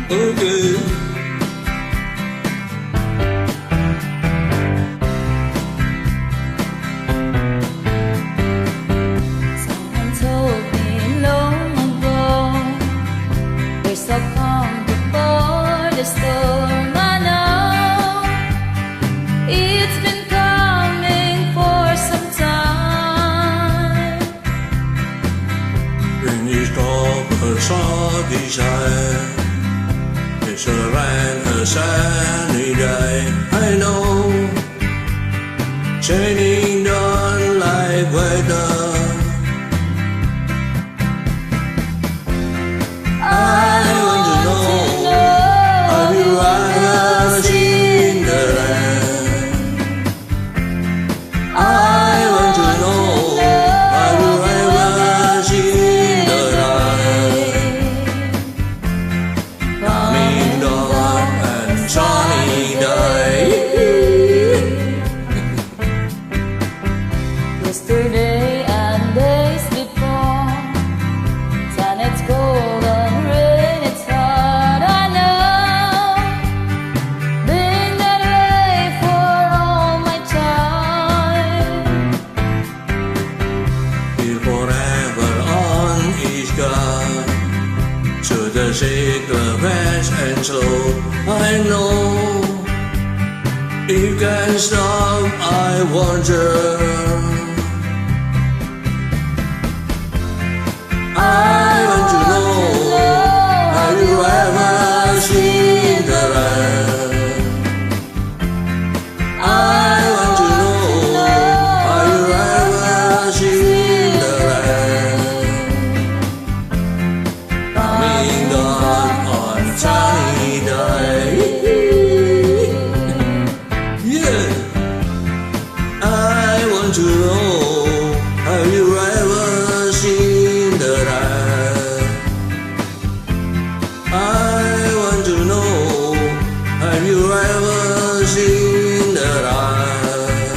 Okay. Someone told me long ago, there's a calm before the storm. I know it's been coming for some time. When you stop a sunny side, it's a rain, a sunny day. I know, changing don't like weather. I want to know, have you ever seen the rain? I want to know, have you ever seen the rain? Coming dawn and sunny day. Yesterday and days before, sun it's cold and rain it's hard. I know, been that way for all my time. If forever on is gone, to the sickle fast and slow. I know, you can stop, I wonder. I want to know, have you ever seen the rain? I want to know, have you ever seen the rain? Coming down on sunny day. Yeah, I want to know, have you ever seen the rain? I want to know, have you ever seen the rain?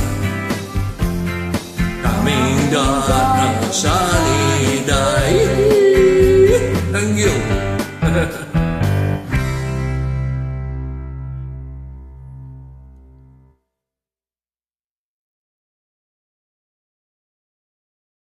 Coming down on a sunny day. Thank you.